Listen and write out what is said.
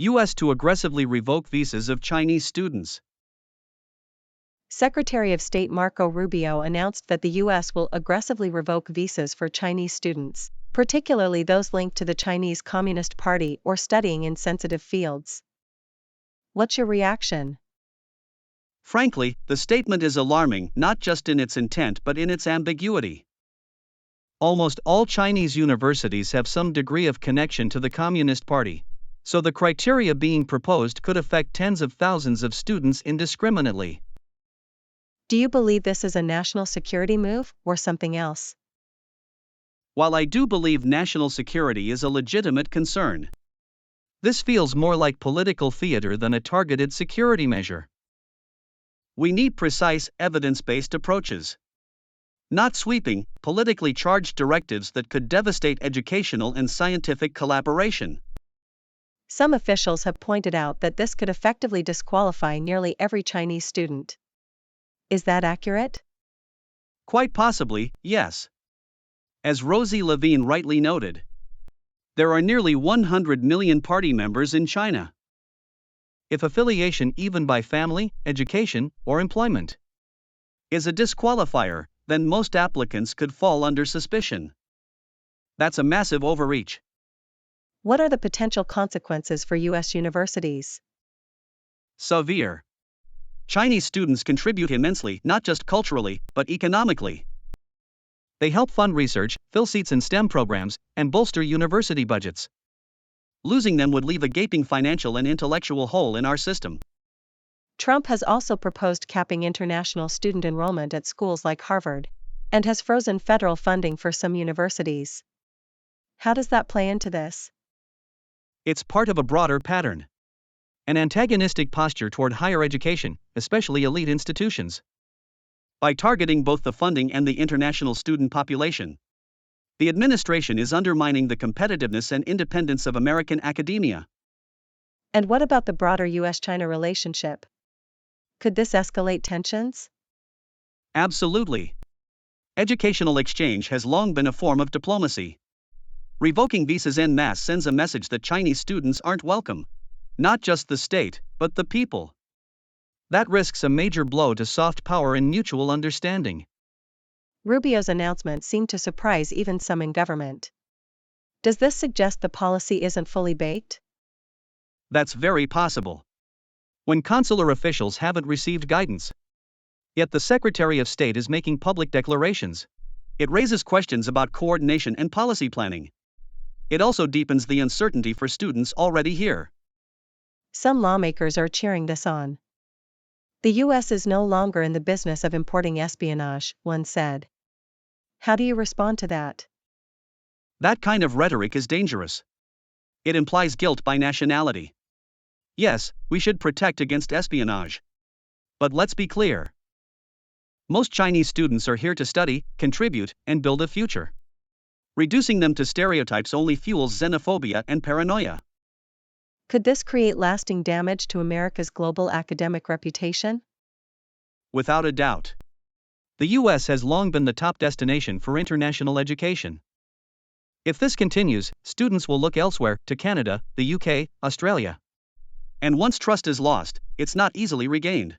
U.S. to aggressively revoke visas of Chinese students. Secretary of State Marco Rubio announced that the U.S. will aggressively revoke visas for Chinese students, particularly those linked to the Chinese Communist Party or studying in sensitive fields. What's your reaction? Frankly, the statement is alarming not just in its intent but in its ambiguity. Almost all Chinese universities have some degree of connection to the Communist Party, so the criteria being proposed could affect tens of thousands of students indiscriminately. Do you believe this is a national security move or something else? While I do believe national security is a legitimate concern, this feels more like political theater than a targeted security measure. We need precise, evidence-based approaches, not sweeping, politically charged directives that could devastate educational and scientific collaboration. Some officials have pointed out that this could effectively disqualify nearly every Chinese student. Is that accurate? Quite possibly, yes. As Rosie Levine rightly noted, there are nearly 100 million party members in China. If affiliation, even by family, education, or employment, is a disqualifier, then most applicants could fall under suspicion. That's a massive overreach. What are the potential consequences for U.S. universities? Severe. Chinese students contribute immensely, not just culturally, but economically. They help fund research, fill seats in STEM programs, and bolster university budgets. Losing them would leave a gaping financial and intellectual hole in our system. Trump has also proposed capping international student enrollment at schools like Harvard, and has frozen federal funding for some universities. How does that play into this? It's part of a broader pattern. An antagonistic posture toward higher education, especially elite institutions. By targeting both the funding and the international student population, the administration is undermining the competitiveness and independence of American academia. And what about the broader U.S.-China relationship? Could this escalate tensions? Absolutely. Educational exchange has long been a form of diplomacy. Revoking visas en masse sends a message that Chinese students aren't welcome. Not just the state, but the people. That risks a major blow to soft power and mutual understanding. Rubio's announcement seemed to surprise even some in government. Does this suggest the policy isn't fully baked? That's very possible. When consular officials haven't received guidance, yet the Secretary of State is making public declarations, it raises questions about coordination and policy planning. It also deepens the uncertainty for students already here. Some lawmakers are cheering this on. The U.S. is no longer in the business of importing espionage, one said. How do you respond to that? That kind of rhetoric is dangerous. It implies guilt by nationality. Yes, we should protect against espionage. But let's be clear. Most Chinese students are here to study, contribute, and build a future. Reducing them to stereotypes only fuels xenophobia and paranoia. Could this create lasting damage to America's global academic reputation? Without a doubt. The U.S. has long been the top destination for international education. If this continues, students will look elsewhere, to Canada, the UK, Australia. And once trust is lost, it's not easily regained.